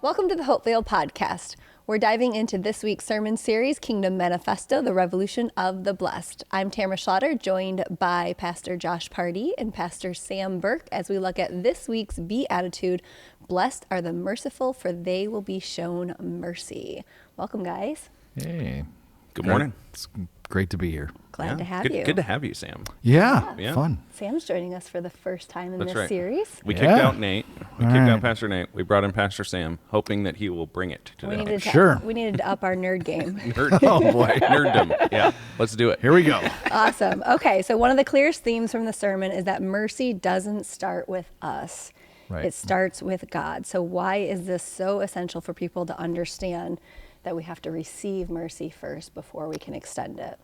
Welcome to the Hopevale podcast. We're diving into this week's sermon series, Kingdom Manifesto, the Revolution of the Blessed. I'm Tamara Schlatter, joined by Pastor Josh Pardee and Pastor Sam Burke as we look at this week's Beatitude, Blessed are the merciful, for they will be shown mercy. Welcome, guys. Hey. Good morning. It's great to be here. Glad to have you. Good to have you, Sam. Yeah. Fun. Sam's joining us for the first time in That's this right. series. We kicked out Nate. We kicked out Pastor Nate. We brought in Pastor Sam, hoping that he will bring it to We the needed to up our nerd game. Oh, boy. Nerddom. Yeah, let's do it. Here we go. Awesome. Okay, so one of the clearest themes from the sermon is that mercy doesn't start with us. Right. It starts with God. So why is this so essential for people to understand that we have to receive mercy first before we can extend it?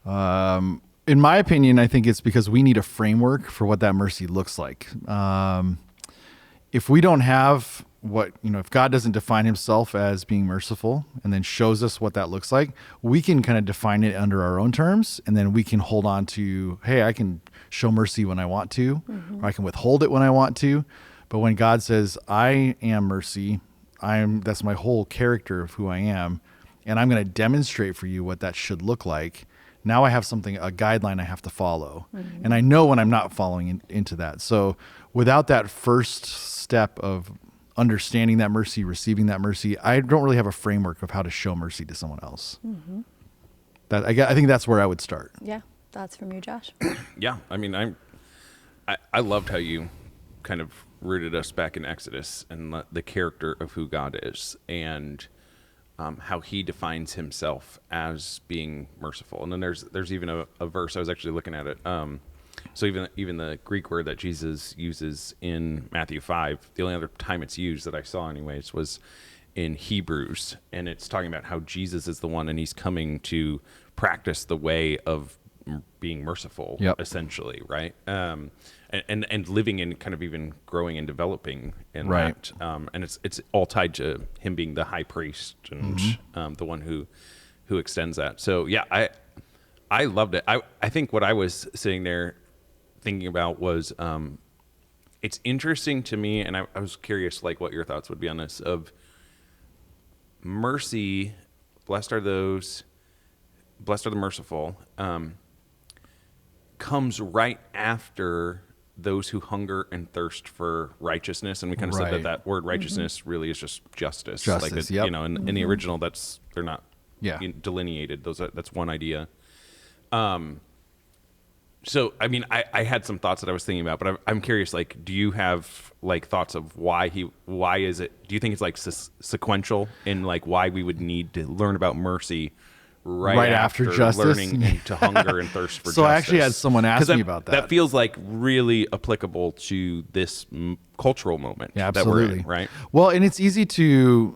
In my opinion, I think it's because we need a framework for what that mercy looks like. If we don't have if God doesn't define himself as being merciful and then shows us what that looks like, we can kind of define it under our own terms, and then we can hold on to, hey, I can show mercy when I want to, or I can withhold it when I want to. But when God says, I am mercy, that's my whole character of who I am, and I'm going to demonstrate for you what that should look like. Now I have a guideline I have to follow. And I know when I'm not following into that. So without that first step of understanding that mercy, receiving that mercy, I don't really have a framework of how to show mercy to someone else. I think that's where I would start. Yeah. Thoughts from you, Josh? Yeah, I mean, I loved how you kind of rooted us back in Exodus and the character of who God is and how he defines himself as being merciful. And then there's even a verse, I was actually looking at it. So even the Greek word that Jesus uses in Matthew 5, the only other time it's used that I saw anyways was in Hebrews. And it's talking about how Jesus is the one and he's coming to practice the way of being merciful, essentially, right? And living in kind of even growing and developing in that. And it's all tied to him being the high priest and the one who extends that. So yeah, I loved it. I think what I was sitting there thinking about was it's interesting to me, and I was curious like what your thoughts would be on this, of mercy, blessed are the merciful, comes right after those who hunger and thirst for righteousness. And we kind of said that word righteousness really is just justice. Like in the original, they're not delineated. That's one idea. So, I mean, I had some thoughts that I was thinking about, but I'm curious, like, do you have like thoughts of why is it, do you think it's like sequential in like why we would need to learn about mercy right after justice, learning to hunger and thirst for justice? So I actually had someone ask me about that. That feels like really applicable to this cultural moment that we're in, right? Well, and it's easy to,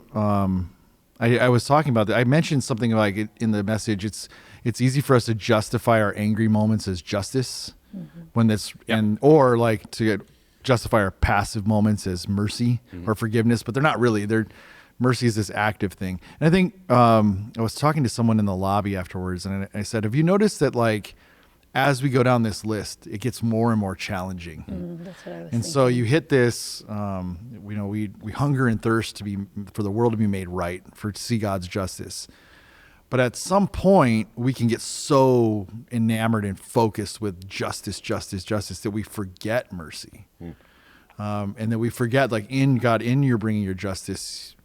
I was talking about that. I mentioned something like in the message, it's easy for us to justify our angry moments as justice when that's, or like to justify our passive moments as mercy or forgiveness, but they're not really. Mercy is this active thing. And I think I was talking to someone in the lobby afterwards, and I said, have you noticed that like as we go down this list, it gets more and more challenging? That's what I was and thinking. So you hit this, we hunger and thirst for the world to be made right, to see God's justice. But at some point, we can get so enamored and focused with justice that we forget mercy. And then we forget, like, in God, in your bringing your justice,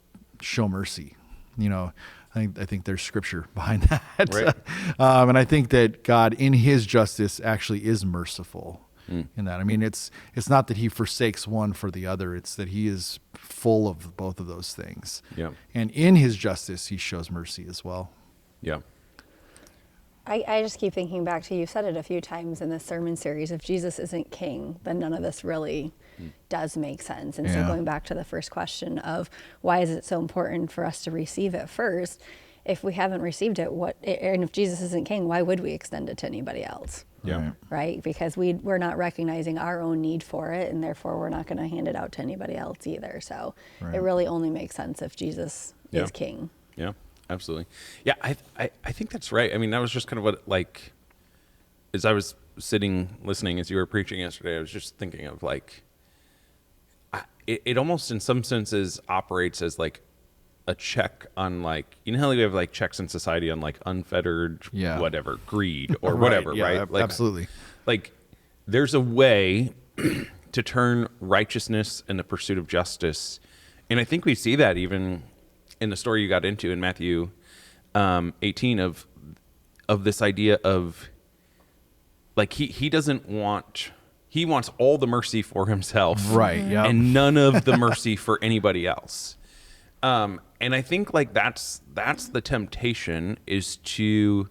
show mercy. I think there's scripture behind that. Right. And I think that God, in his justice, actually is merciful in that. I mean, it's not that he forsakes one for the other. It's that he is full of both of those things. Yeah. And in his justice, he shows mercy as well. Yeah. I just keep thinking back to, you said it a few times in this sermon series, if Jesus isn't king, then none of this really does make sense. And so going back to the first question of why is it so important for us to receive it first, if we haven't received it, and if Jesus isn't king, why would we extend it to anybody else? Yeah. Right? Because we're not recognizing our own need for it, and therefore we're not going to hand it out to anybody else either. So it really only makes sense if Jesus is king. Yeah. Absolutely. Yeah, I think that's right. I mean, that was just kind of what, like, as I was sitting listening as you were preaching yesterday, I was just thinking of like, it almost in some senses operates as like a check on like, you know how we have like checks in society on like unfettered whatever greed or whatever, right? Like, absolutely. Like there's a way to turn righteousness and the pursuit of justice, and I think we see that even in the story you got into in Matthew 18 of this idea of like he doesn't want, he wants all the mercy for himself, Right? Yeah, and none of the mercy for anybody else. And I think like that's the temptation, is to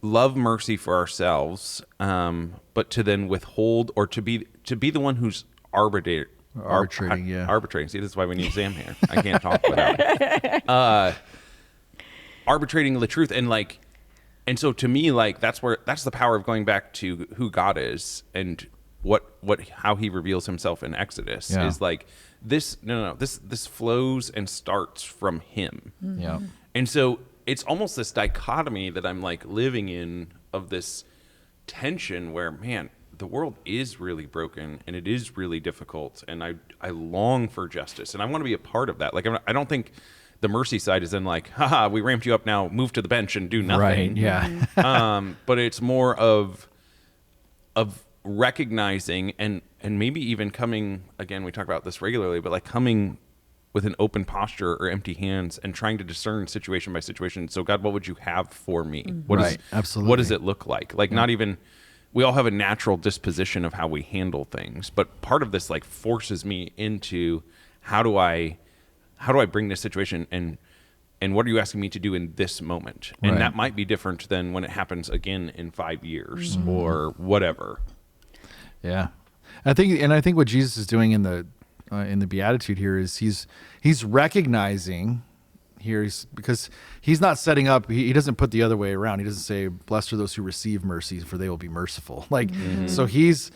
love mercy for ourselves, but to then withhold, or to be the one who's arbitrating. See, this is why we need Sam here. I can't talk without it. Arbitrating the truth, and so to me, like that's the power of going back to who God is and how he reveals himself in Exodus is like this. This flows and starts from him. Yeah. And so it's almost this dichotomy that I'm like living in, of this tension where, man, the world is really broken and it is really difficult, and I long for justice and I want to be a part of that. Like I don't think the mercy side is then like, haha, we ramped you up, now move to the bench and do nothing. Right. Yeah. But it's more of recognizing and maybe even coming, again, we talk about this regularly, but like coming with an open posture or empty hands and trying to discern situation by situation. So God, what would you have for me? Absolutely. What does it look like? Like not even, we all have a natural disposition of how we handle things, but part of this like forces me into how do I bring this situation and what are you asking me to do in this moment? And that might be different than when it happens again in 5 years or whatever. Yeah. I think what Jesus is doing in the Beatitude here is he's recognizing here, because he's not setting up, he doesn't put the other way around. He doesn't say, blessed are those who receive mercy, for they will be merciful. Like, so he's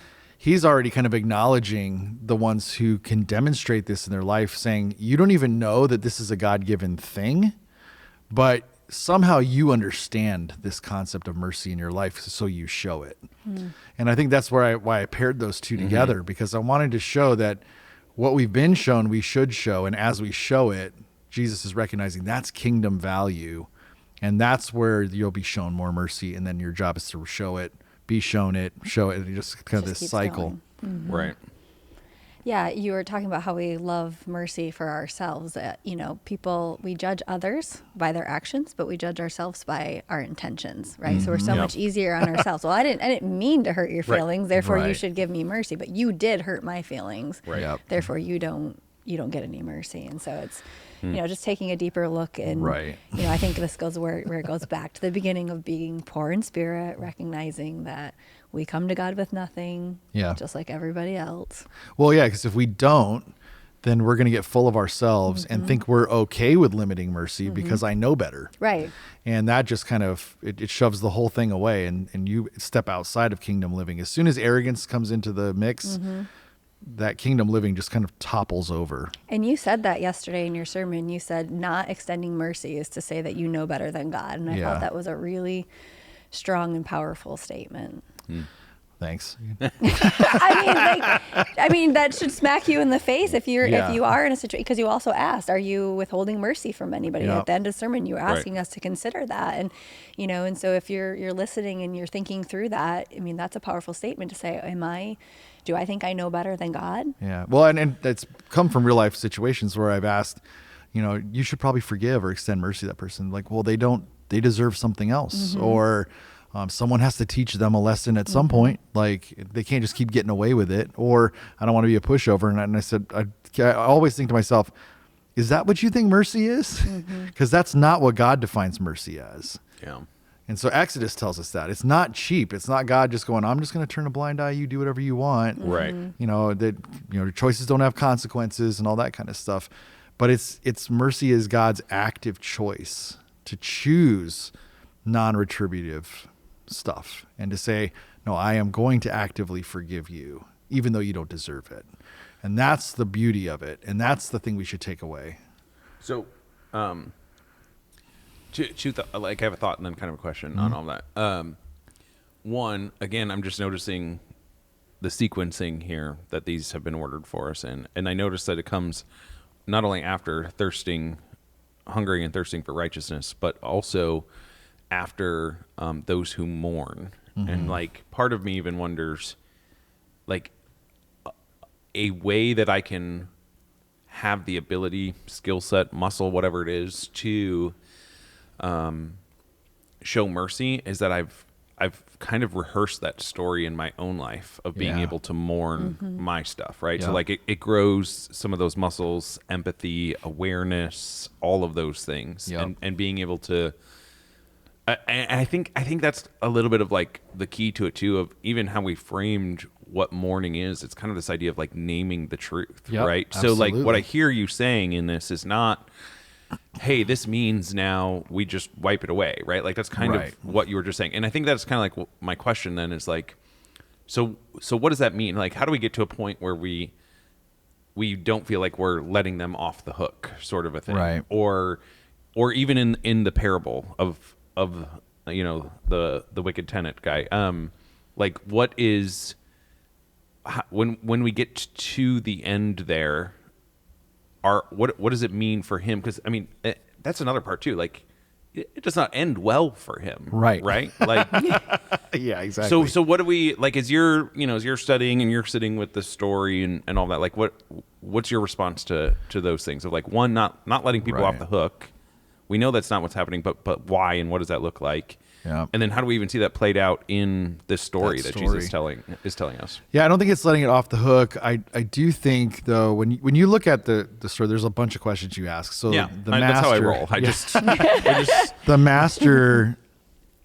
already kind of acknowledging the ones who can demonstrate this in their life, saying, you don't even know that this is a God-given thing, but somehow you understand this concept of mercy in your life, so you show it. And I think that's why I paired those two together, because I wanted to show that what we've been shown, we should show. And as we show it, Jesus is recognizing that's kingdom value. And that's where you'll be shown more mercy. And then your job is to show it, be shown it, show it. And just kind of this cycle. Right. Yeah, you were talking about how we love mercy for ourselves. We judge others by their actions, but we judge ourselves by our intentions, right? So we're so much easier on ourselves. Well, I didn't mean to hurt your feelings, therefore you should give me mercy. But you did hurt my feelings, therefore you don't get any mercy. And so it's just taking a deeper look. And I think this goes where it goes back to the beginning of being poor in spirit, recognizing that we come to God with nothing, just like everybody else. Well, yeah, because if we don't, then we're going to get full of ourselves and think we're okay with limiting mercy because I know better. Right. And that just kind of, it shoves the whole thing away, and you step outside of kingdom living. As soon as arrogance comes into the mix, that kingdom living just kind of topples over. And you said that yesterday in your sermon. You said not extending mercy is to say that you know better than God. And I thought that was a really strong and powerful statement. Thanks. I mean, that should smack you in the face if you are in a situation, because you also asked, are you withholding mercy from anybody? At the end of the sermon, you were asking us to consider that. And, and so if you're listening and you're thinking through that, I mean, that's a powerful statement to say, do I think I know better than God? Yeah. Well, and that's come from real life situations where I've asked, you should probably forgive or extend mercy to that person. Like, well, they deserve something else. Or, someone has to teach them a lesson at some point. Like, they can't just keep getting away with it, or I don't want to be a pushover. And I said, I always think to myself, is that what you think mercy is? Because that's not what God defines mercy as. Yeah. And so Exodus tells us that it's not cheap. It's not God just going, I'm just going to turn a blind eye. You do whatever you want. Right. Your choices don't have consequences and all that kind of stuff. But it's mercy is God's active choice to choose non-retributive stuff and to say, no, I am going to actively forgive you, even though you don't deserve it. And that's the beauty of it. And that's the thing we should take away. So, I have a thought and then kind of a question on all that. One, again, I'm just noticing the sequencing here that these have been ordered for us in. And I noticed that it comes not only after hungering and thirsting for righteousness, but also after those who mourn. And like part of me even wonders, like a way that I can have the ability, skill set, muscle, whatever it is, to show mercy is that I've kind of rehearsed that story in my own life of being able to mourn my stuff, right? So like it grows some of those muscles, empathy, awareness, all of those things, and being able to. And I think that's a little bit of like the key to it too, of even how we framed what mourning is. It's kind of this idea of like naming the truth, right? Absolutely. So like what I hear you saying in this is not, hey, this means now we just wipe it away, right? Like that's kind of what you were just saying. And I think that's kind of like my question then is like, so what does that mean? Like, how do we get to a point where we don't feel like we're letting them off the hook, sort of a thing, right? Or even in the parable of you know the wicked tenant guy, like what is when we get to the end there, what does it mean for him? Because I mean that's another part too. Like it does not end well for him, right? Like yeah, exactly. So what do we like? As you're studying and you're sitting with the story and all that, like what's your response to those things of like, one, not letting people off the hook. We know that's not what's happening, but why and what does that look like? Yeah. And then how do we even see that played out in this story that Jesus is telling us? Yeah, I don't think it's letting it off the hook. I do think though when you look at the story, there's a bunch of questions you ask. So the master, that's how I roll. The master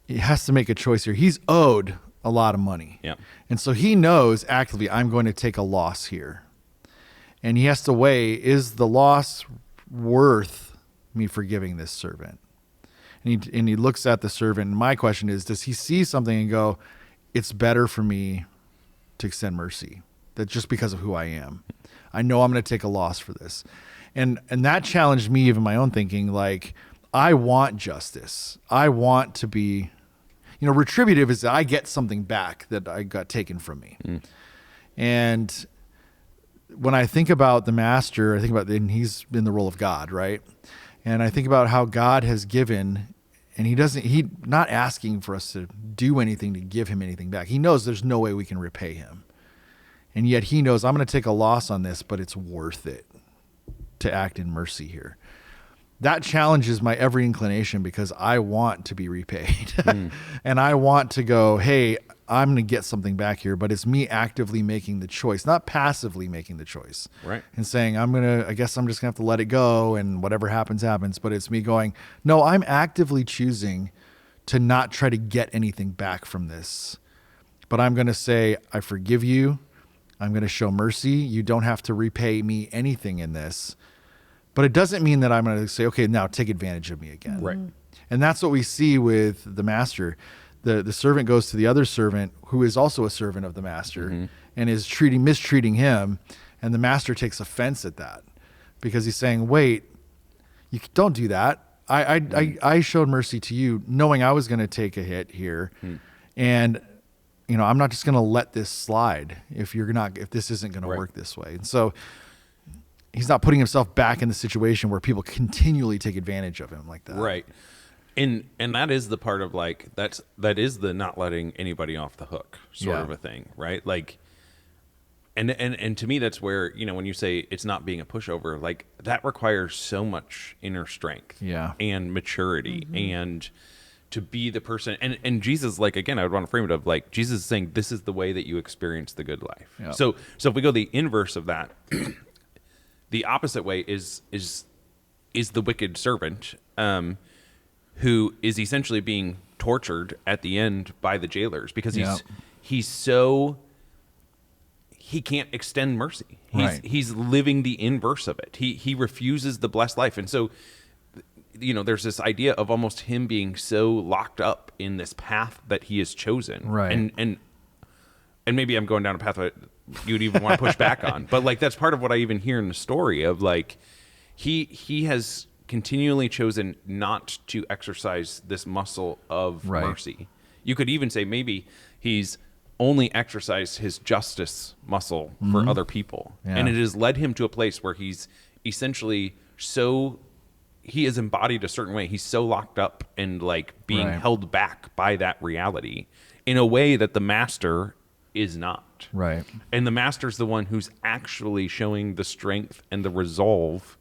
he has to make a choice here. He's owed a lot of money. Yeah. And so he knows actively I'm going to take a loss here. And he has to weigh, is the loss worth me forgiving this servant? And he looks at the servant, and my question is, does he see something and go, it's better for me to extend mercy, that just because of who I am, I know I'm going to take a loss for this. And that challenged me even my own thinking, like I want justice. I want to be, retributive is that I get something back that I got taken from me. And when I think about the master, I think about, and he's in the role of God, right? And I think about how God has given, and he's not asking for us to do anything to give him anything back. He knows there's no way we can repay him. And yet he knows I'm going to take a loss on this, but it's worth it to act in mercy here. That challenges my every inclination because I want to be repaid. And I want to go, hey, I'm going to get something back here, but it's me actively making the choice, not passively making the choice. Right. And saying, I guess I'm just going to have to let it go and whatever happens, happens. But it's me going, no, I'm actively choosing to not try to get anything back from this. But I'm going to say, I forgive you. I'm going to show mercy. You don't have to repay me anything in this. But it doesn't mean that I'm going to say, okay, now take advantage of me again. Right. And that's what we see with the master. The servant goes to the other servant who is also a servant of the master and is mistreating him. And the master takes offense at that because he's saying, wait, you don't do that. I showed mercy to you knowing I was going to take a hit here. And, I'm not just going to let this slide if this isn't going to work this way. And so he's not putting himself back in the situation where people continually take advantage of him like that. Right. And that is the part of like, that is the not letting anybody off the hook sort of a thing, right? Like, and to me, that's where, when you say it's not being a pushover, like that requires so much inner strength and maturity and to be the person. And Jesus, like, again, I would want to frame it of like, Jesus is saying, this is the way that you experience the good life. Yep. So if we go the inverse of that, the opposite way is the wicked servant, who is essentially being tortured at the end by the jailers because he can't extend mercy. He's living the inverse of it. He refuses the blessed life. And so, there's this idea of almost him being so locked up in this path that he has chosen. Right. And maybe I'm going down a path that you'd even want to push back on. But like, that's part of what I even hear in the story of like, he has continually chosen not to exercise this muscle of mercy. You could even say maybe he's only exercised his justice muscle for other people. Yeah. And it has led him to a place where he's essentially he is embodied a certain way. He's so locked up and like being held back by that reality in a way that the master is not. Right. And the master's the one who's actually showing the strength and the resolve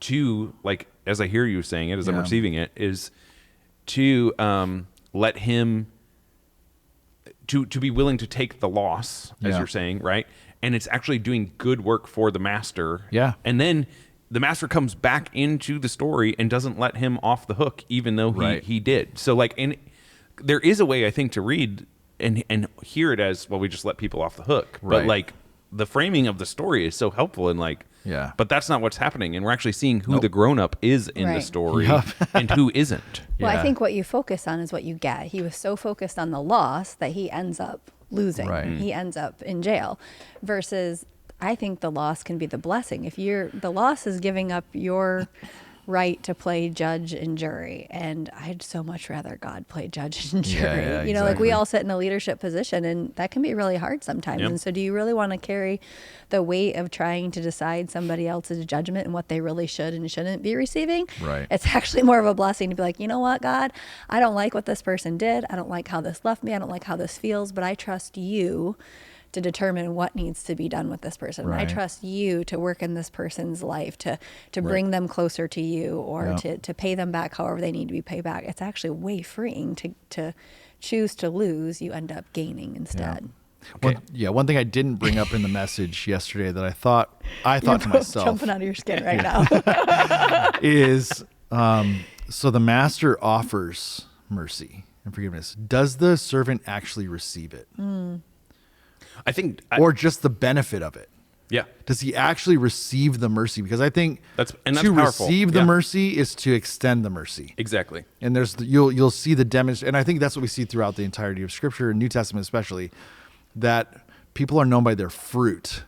to, like, as I hear you saying it, as I'm receiving it, is to let him to be willing to take the loss, as you're saying, right? And it's actually doing good work for the master. Yeah. And then the master comes back into the story and doesn't let him off the hook, even though he did. So, like, there is a way, I think, to read and hear it as, well, we just let people off the hook. Right. But, like, the framing of the story is so helpful and, like, but that's not what's happening. And we're actually seeing who the grown-up is in the story and who isn't. Well, I think what you focus on is what you get. He was so focused on the loss that he ends up losing. Right. He ends up in jail versus I think the loss can be the blessing. If the loss is giving up your right to play judge and jury, and I'd so much rather God play judge and jury. You know, like we all sit in a leadership position, and that can be really hard sometimes. And so do you really want to carry the weight of trying to decide somebody else's judgment and what they really should and shouldn't be receiving? Right. It's actually more of a blessing to be like, you know what, God, I don't like what this person did. I don't like how this left me. I don't like how this feels, but I trust you to determine what needs to be done with this person. Right. I trust you to work in this person's life, to bring them closer to you, or to pay them back however they need to be paid back. It's actually way freeing to choose to lose. You end up gaining instead. Okay. One thing I didn't bring up in the message yesterday that I thought to myself, jumping out of your skin right now, is so the master offers mercy and forgiveness. Does the servant actually receive it? I think, or just the benefit of it? Yeah. Does he actually receive the mercy? Because I think that's to powerful. Receive the mercy is to extend the mercy. Exactly. And you'll see the demonstration, and I think that's what we see throughout the entirety of Scripture, and New Testament especially, that people are known by their fruit,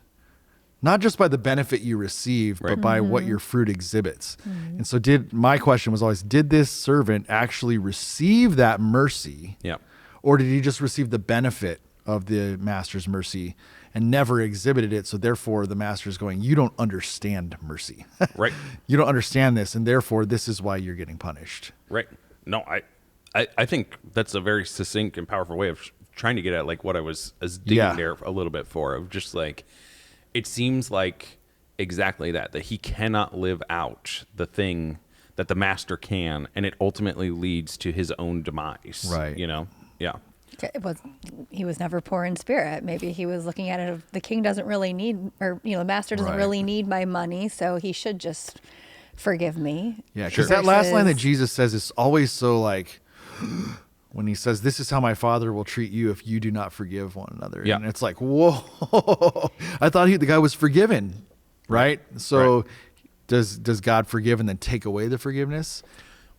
not just by the benefit you receive, but by what your fruit exhibits. And so my question was always, did this servant actually receive that mercy? Yeah. Or did he just receive the benefit of the master's mercy and never exhibited it? So therefore the master's going, you don't understand mercy. Right. You don't understand this, and therefore this is why you're getting punished. Right. No, I think that's a very succinct and powerful way of trying to get at, like, what I was digging there a little bit for, of just like, it seems like exactly that he cannot live out the thing that the master can, and it ultimately leads to his own demise. Right. You know? Yeah. He was never poor in spirit. Maybe he was looking at it of, the king doesn't really need, or the master doesn't really need my money, so he should just forgive me. Yeah, because that last line that Jesus says is always so, like, when he says, this is how my Father will treat you if you do not forgive one another. Yeah. And it's like, whoa, I thought the guy was forgiven, right? So does God forgive and then take away the forgiveness?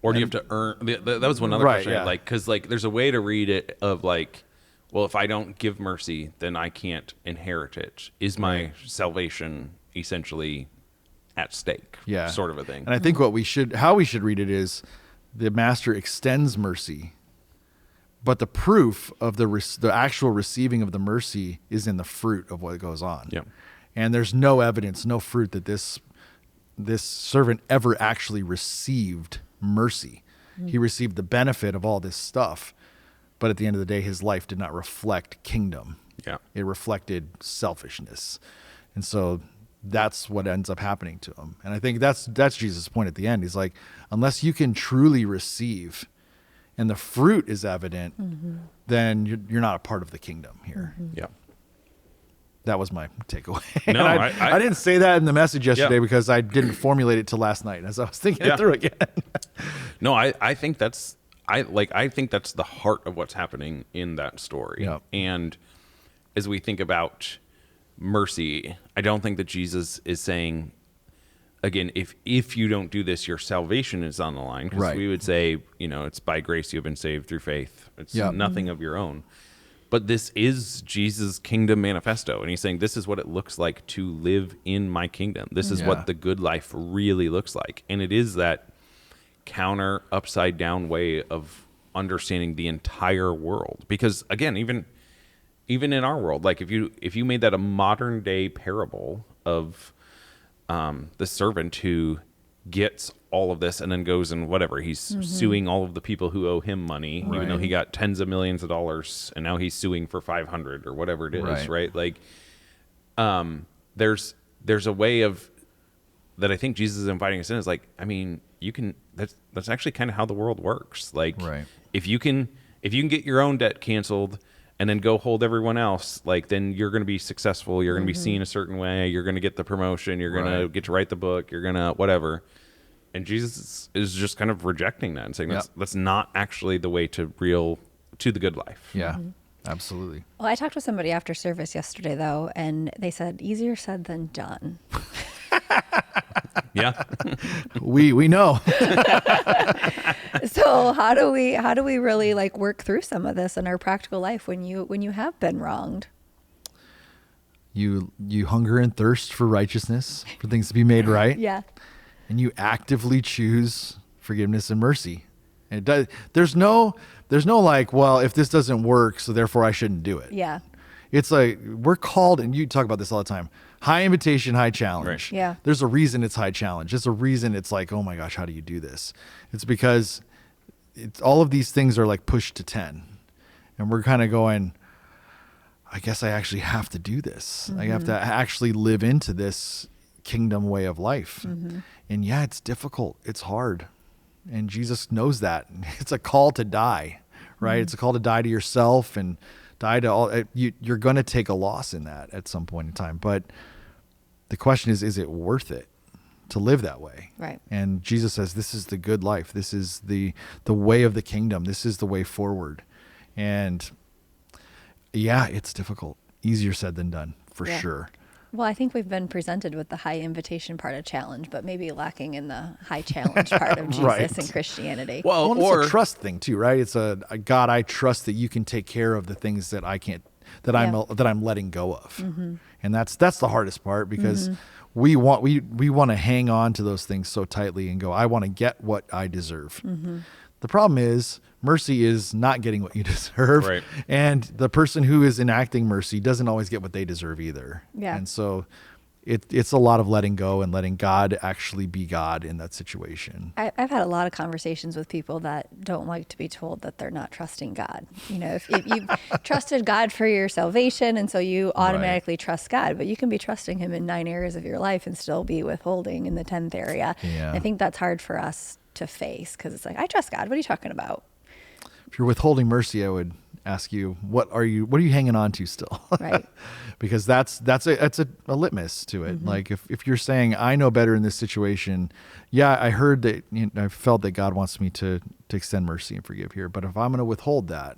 Or do you have to earn? That was one other question. Yeah. Like, because, like, there's a way to read it of, like, well, if I don't give mercy, then I can't inherit it. Is my salvation essentially at stake? Yeah, sort of a thing. And I think how we should read it is, the master extends mercy, but the proof of the actual receiving of the mercy is in the fruit of what goes on. Yeah, and there's no evidence, no fruit that this servant ever actually received mercy. He received the benefit of all this stuff, but at the end of the day, his life did not reflect kingdom. Yeah, it reflected selfishness, and so that's what ends up happening to him. And I think that's Jesus' point at the end. He's like, unless you can truly receive, and the fruit is evident, then you're not a part of the kingdom here. Yeah. That was my takeaway. No, I didn't say that in the message yesterday because I didn't formulate it till last night as I was thinking it through again. No, I think that's the heart of what's happening in that story. Yeah. And as we think about mercy, I don't think that Jesus is saying, again, if you don't do this, your salvation is on the line. Because we would say, it's by grace you have been saved through faith. It's nothing of your own. But this is Jesus' Kingdom Manifesto. And he's saying, this is what it looks like to live in my kingdom. This is what the good life really looks like. And it is that counter, upside down way of understanding the entire world. Because, again, even even in our world, like if you made that a modern day parable of the servant who gets all of this and then goes and whatever, he's suing all of the people who owe him money, even though he got tens of millions of dollars, and now he's suing for 500 or whatever it is, right? Like, there's a way of that I think Jesus is inviting us in, is like, I mean, you can, that's actually kind of how the world works. Like, if you can get your own debt canceled and then go hold everyone else, like, then you're going to be successful. You're going to be seen a certain way. You're going to get the promotion. You're going to get to write the book. You're going to whatever. And Jesus is just kind of rejecting that and saying that's not actually the way to the good life. Yeah, absolutely. Well, I talked with somebody after service yesterday, though, and they said easier said than done. Yeah. we know. So how do we really like work through some of this in our practical life when you have been wronged? You hunger and thirst for righteousness, for things to be made right. Yeah. And you actively choose forgiveness and mercy. And it does, there's no like, well, if this doesn't work, so therefore I shouldn't do it. Yeah. It's like we're called, and you talk about this all the time, high invitation, high challenge. Right. Yeah. There's a reason it's high challenge. There's a reason it's like, oh my gosh, how do you do this? It's because all of these things are like pushed to 10. And we're kind of going, I guess I actually have to do this. I have to actually live into this kingdom way of life. And yeah, it's difficult. It's hard. And Jesus knows that. It's a call to die, right? It's a call to die to yourself and die to all. You're going to take a loss in that at some point in time. But the question is it worth it to live that way? Right. And Jesus says, this is the good life. This is the way of the kingdom. This is the way forward. And yeah, it's difficult. Easier said than done, for sure. Well, I think we've been presented with the high invitation part of challenge, but maybe lacking in the high challenge part of Jesus and Christianity. Well, it's a trust thing too, right? It's a God, I trust that you can take care of the things that I can't, that I'm letting go of. And that's the hardest part, because we want to hang on to those things so tightly and go, I want to get what I deserve. The problem is mercy is not getting what you deserve. Right. And the person who is enacting mercy doesn't always get what they deserve either. Yeah. And so it's a lot of letting go and letting God actually be God in that situation. I've had a lot of conversations with people that don't like to be told that they're not trusting God. You know, if you've trusted God for your salvation, and so you automatically trust God, but you can be trusting him in 9 areas of your life and still be withholding in the 10th area. Yeah. I think that's hard for us to face, because it's like, I trust God. What are you talking about? If you're withholding mercy, I would ask you, what are you hanging on to still? Right. Because that's a litmus to it. Like if you're saying, I know better in this situation, yeah, I heard that, I felt that God wants me to extend mercy and forgive here. But if I'm going to withhold that,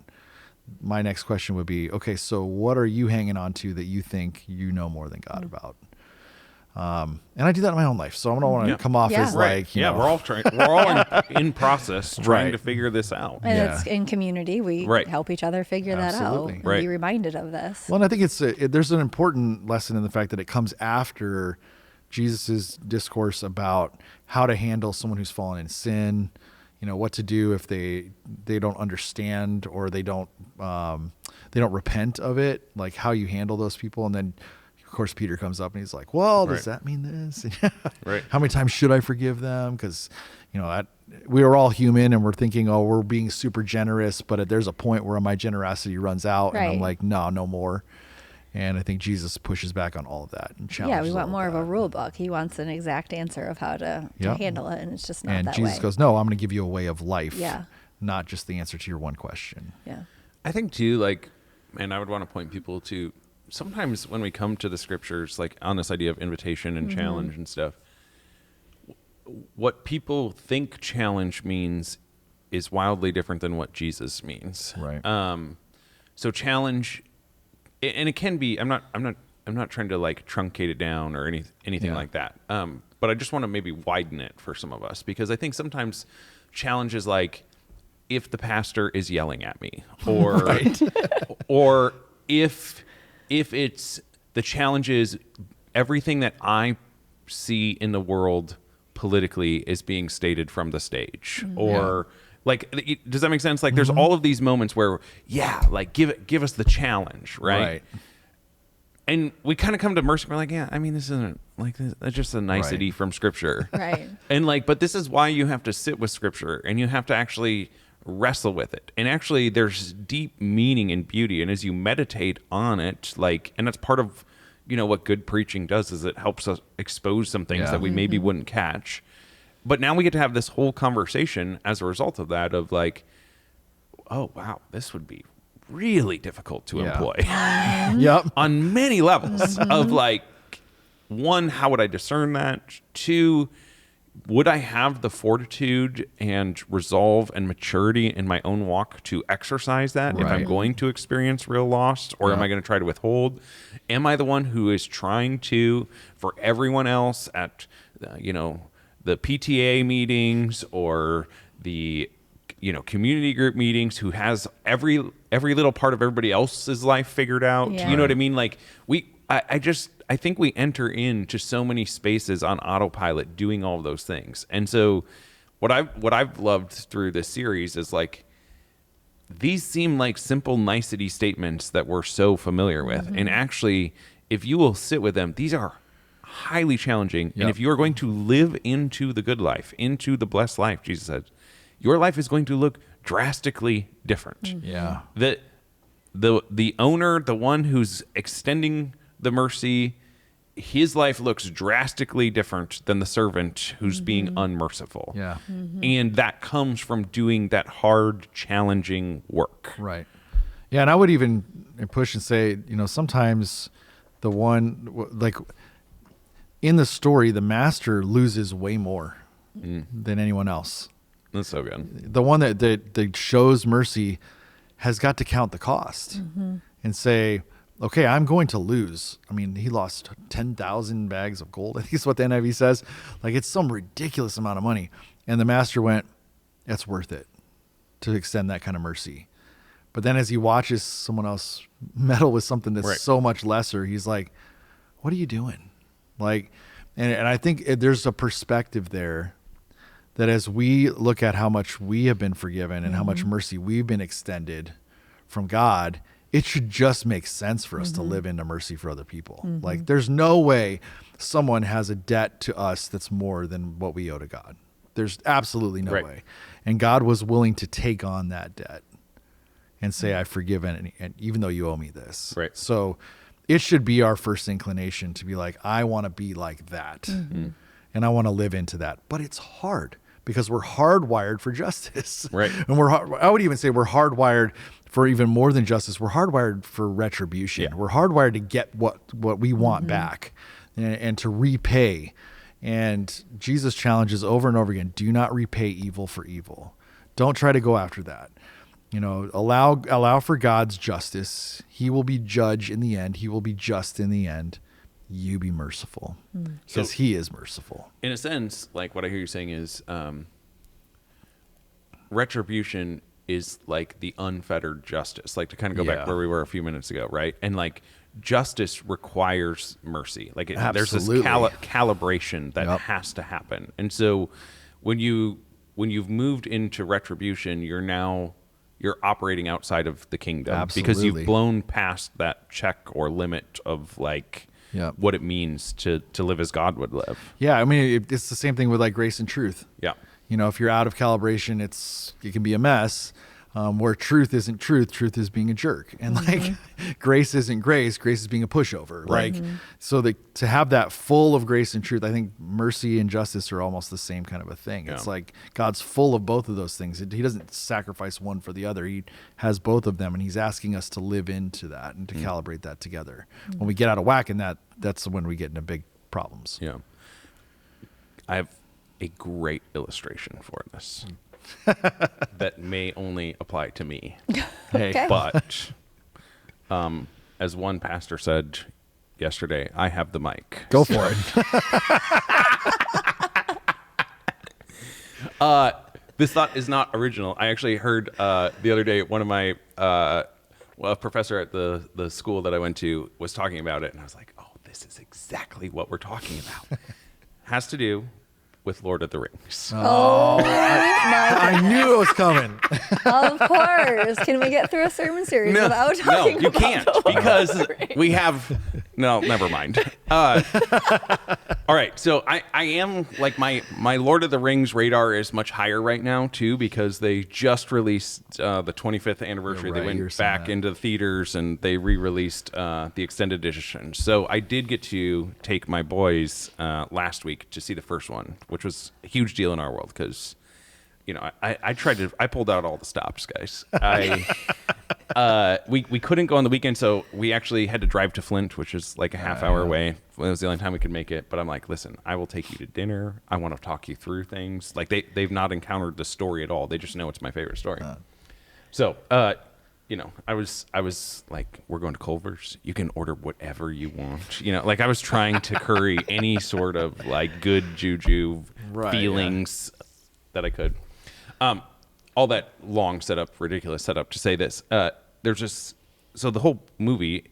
my next question would be, okay, so what are you hanging on to that you think you know more than God about? And I do that in my own life, so I don't want to come off as like, you know. we're all in process trying to figure this out. And it's in community. We help each other figure that out and be reminded of this. Well, and I think there's an important lesson in the fact that it comes after Jesus's discourse about how to handle someone who's fallen in sin, what to do if they don't understand or they don't repent of it, like how you handle those people. And then of course, Peter comes up and he's like, well, does that mean this? How many times should I forgive them? Because, we are all human and we're thinking, oh, we're being super generous. But there's a point where my generosity runs out and I'm like, no more. And I think Jesus pushes back on all of that and challenges. Yeah, we want more of a rule book. He wants an exact answer of how to handle it. And it's just not that way. And Jesus goes, no, I'm going to give you a way of life. Not just the answer to your one question. Yeah. I think too, and I would want to point people to, sometimes when we come to the scriptures, like on this idea of invitation and challenge and stuff, what people think challenge means is wildly different than what Jesus means. Right. So challenge, and it can be, I'm not trying to like truncate it down or anything like that. But I just want to maybe widen it for some of us, because I think sometimes challenge is like, if the pastor is yelling at me, or or if it's, the challenge is everything that I see in the world politically is being stated from the stage, or Like, does that make sense? Like, there's all of these moments where, like, give us the challenge, right? And we kind of come to mercy. We're like, yeah, I mean, this isn't like this. That's just a nicety from Scripture, Right? And like, but this is why you have to sit with Scripture, and you have to actually wrestle with it. And actually, there's deep meaning and beauty, and as you meditate on it, like, and that's part of, what good preaching does is it helps us expose some things that we maybe wouldn't catch. But now we get to have this whole conversation as a result of that, of like, oh, wow, this would be really difficult to employ on many levels of like, one, how would I discern that? Two, would I have the fortitude and resolve and maturity in my own walk to exercise that if I'm going to experience real loss, or am I going to try to withhold? Am I the one who is trying to, for everyone else at, the PTA meetings or the community group meetings, who has every little part of everybody else's life figured out? You know what I mean? Like, I think we enter into so many spaces on autopilot doing all of those things. And so what I've loved through this series is like, these seem like simple nicety statements that we're so familiar with. And actually, if you will sit with them, these are highly challenging. And if you are going to live into the good life, into the blessed life, Jesus said, your life is going to look drastically different. Yeah. The owner, the one who's extending the mercy, his life looks drastically different than the servant who's being unmerciful. Yeah. And that comes from doing that hard, challenging work. Right. Yeah, and I would even push and say, sometimes the one, like, in the story, the master loses way more than anyone else. That's so good. The one that shows mercy has got to count the cost and say, okay, I'm going to lose. I mean, he lost 10,000 bags of gold. I think is what the NIV says. Like, it's some ridiculous amount of money. And the master went, that's worth it to extend that kind of mercy. But then as he watches someone else meddle with something that's so much lesser, he's like, what are you doing? Like, and I think there's a perspective there that as we look at how much we have been forgiven and how much mercy we've been extended from God, it should just make sense for us to live into mercy for other people. Like, there's no way someone has a debt to us that's more than what we owe to God. There's absolutely no way. And God was willing to take on that debt and say, I've forgiven, and even though you owe me this. Right. So it should be our first inclination to be like, I want to be like that. And I want to live into that. But it's hard because we're hardwired for justice. Right. And I would even say we're hardwired for even more than justice. We're hardwired for retribution. Yeah. We're hardwired to get what we want back and to repay. And Jesus challenges over and over again, do not repay evil for evil. Don't try to go after that. Allow for God's justice. He will be judge in the end. He will be just in the end. You be merciful because he is merciful. In a sense, like, what I hear you saying is retribution is like the unfettered justice, like, to kind of go back where we were a few minutes ago, right? And like, justice requires mercy. Like, there's this calibration that has to happen. And so when you've moved into retribution, you're operating outside of the kingdom because you've blown past that check or limit of like what it means to live as God would live. Yeah, I mean, it's the same thing with like grace and truth. Yeah. If you're out of calibration, it can be a mess. Where truth isn't truth is being a jerk. And like grace isn't grace is being a pushover. Right. Like, so to have that full of grace and truth, I think mercy and justice are almost the same kind of a thing. Yeah. It's like God's full of both of those things. He doesn't sacrifice one for the other. He has both of them, and he's asking us to live into that and to calibrate that together. When we get out of whack in that, that's when we get into big problems. Yeah. I have a great illustration for this. That may only apply to me. Okay. But as one pastor said yesterday, I have the mic. Go for it. This thought is not original. I actually heard the other day one of my a professor at the school that I went to was talking about it, and I was like, oh, this is exactly what we're talking about. Has to do with Lord of the Rings. Oh, I knew it was coming. of course. Can we get through a sermon series without talking you about can't the Lord because of the Rings? we have. No, never mind. All right, so I am like my Lord of the Rings radar is much higher right now too because they just released the 25th anniversary. You're right, They you were went saying back that. into the theaters and they re-released the extended edition. So I did get to take my boys last week to see the first one, which was a huge deal in our world because, I pulled out all the stops, guys. We couldn't go on the weekend, so we actually had to drive to Flint, which is like a half hour away. It was the only time we could make it. But I'm like, listen, I will take you to dinner. I want to talk you through things. Like they've not encountered the story at all. They just know it's my favorite story. So, I was like, we're going to Culver's. You can order whatever you want. Like I was trying to curry any sort of like good juju feelings that I could. All that long setup, ridiculous setup to say this. There's just so the whole movie,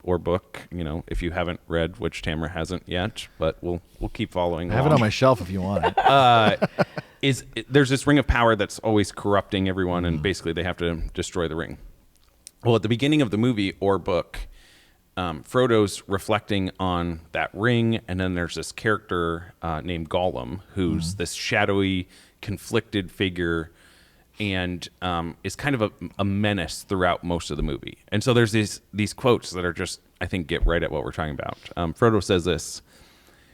or book, if you haven't read, which Tamara hasn't yet, but we'll keep following. I have it on my shelf if you want it. There's this ring of power that's always corrupting everyone, and basically they have to destroy the ring. Well, at the beginning of the movie or book, Frodo's reflecting on that ring, and then there's this character named Gollum, who's this shadowy, conflicted figure, and is kind of a menace throughout most of the movie. And so there's these quotes that are just, I think, get right at what we're talking about. Frodo says this.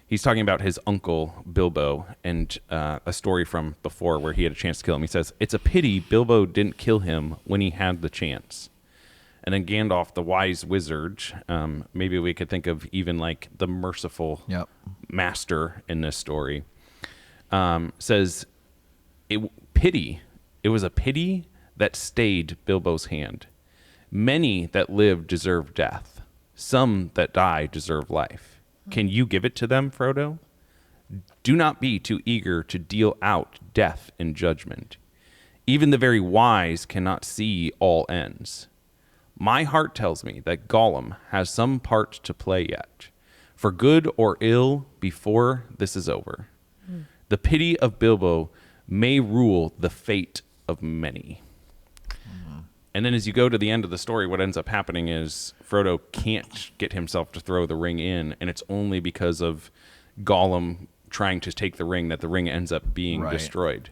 He's talking about his uncle, Bilbo, and a story from before where he had a chance to kill him. He says, "It's a pity Bilbo didn't kill him when he had the chance." And then Gandalf, the wise wizard, maybe we could think of even like the merciful master in this story, says, It was a pity that stayed Bilbo's hand. Many that live deserve death. Some that die deserve life. Can you give it to them, Frodo? Do not be too eager to deal out death in judgment. Even the very wise cannot see all ends. My heart tells me that Gollum has some part to play yet, for good or ill, before this is over. The pity of Bilbo may rule the fate of many. And then as you go to the end of the story, what ends up happening is Frodo can't get himself to throw the ring in, and it's only because of Gollum trying to take the ring that the ring ends up being destroyed.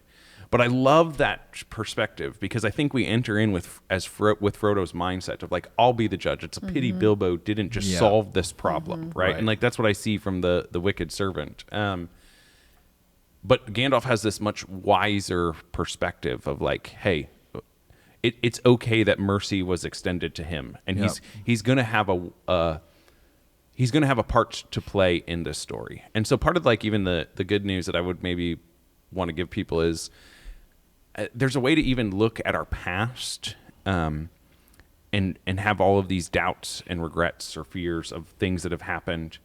But I love that perspective because I think we enter in with Frodo's mindset of like, I'll be the judge. It's a pity Bilbo didn't just solve this problem, right? And like that's what I see from the wicked servant. But Gandalf has this much wiser perspective of like, hey, it's okay that mercy was extended to him, and he's going to have a part to play in this story. And so part of like even the good news that I would maybe want to give people is there's a way to even look at our past and have all of these doubts and regrets or fears of things that have happened.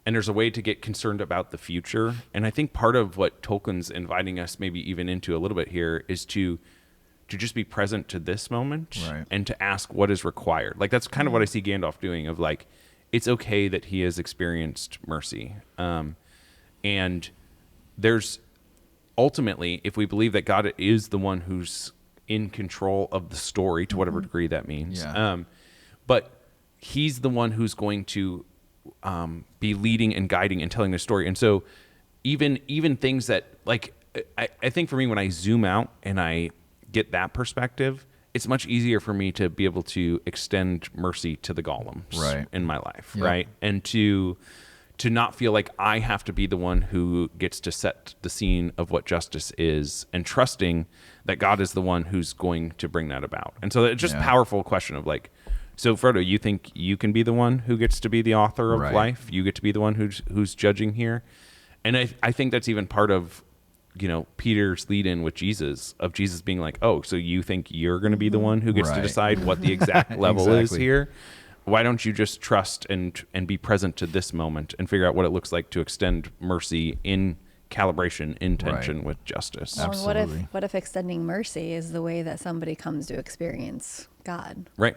And there's a way to get concerned about the future. And I think part of what Tolkien's inviting us maybe even into a little bit here is to just be present to this moment and to ask what is required. Like that's kind of what I see Gandalf doing of like, it's okay that he has experienced mercy. And there's ultimately, if we believe that God is the one who's in control of the story to whatever degree that means, but he's the one who's going to be leading and guiding and telling the story. And so even things that like, I think for me, when I zoom out and I get that perspective, it's much easier for me to be able to extend mercy to the Gollums in my life. Right. And to not feel like I have to be the one who gets to set the scene of what justice is, and trusting that God is the one who's going to bring that about. And so it's just a powerful question of like, so Frodo, you think you can be the one who gets to be the author of life? You get to be the one who's judging here? And I think that's even part of, Peter's lead in with Jesus, of Jesus being like, oh, so you think you're going to be the one who gets to decide what the exact level is here? Why don't you just trust and be present to this moment and figure out what it looks like to extend mercy in calibration, in tension with justice? Well, absolutely. What if extending mercy is the way that somebody comes to experience God? Right.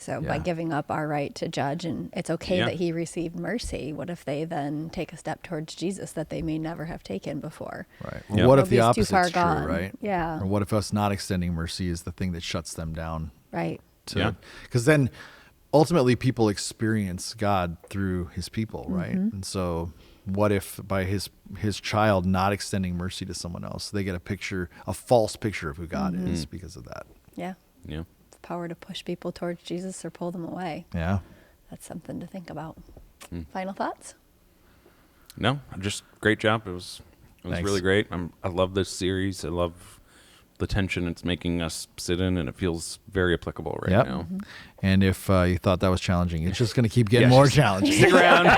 So by giving up our right to judge, and it's okay Yeah. that he received mercy, what if they then take a step towards Jesus that they may never have taken before? Right. Yeah. Or what if the Nobody's too opposite's far true, gone. right? Yeah. Or what if us not extending mercy is the thing that shuts them down? Right. Yeah. Because then ultimately people experience God through his people, right? Mm-hmm. And so what if by his child not extending mercy to someone else, they get a false picture of who God Mm-hmm. is because of that? Yeah. Yeah. The power to push people towards Jesus or pull them away. Yeah. That's something to think about. Final thoughts? No, just great job. It was Thanks. really great. I love this series. I love the tension it's making us sit in, and it feels very applicable right Yep. now. And if you thought that was challenging, it's just going to keep getting more challenging. Stick around.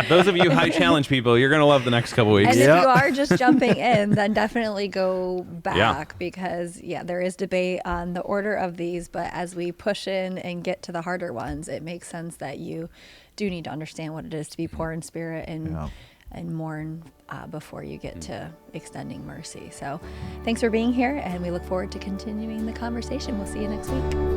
Those of you high challenge people, you're going to love the next couple weeks. And Yep. if you are just jumping in, then definitely go back because, there is debate on the order of these. But as we push in and get to the harder ones, it makes sense that you do need to understand what it is to be poor in spirit and mourn before you get to extending mercy. So thanks for being here, and we look forward to continuing the conversation. We'll see you next week.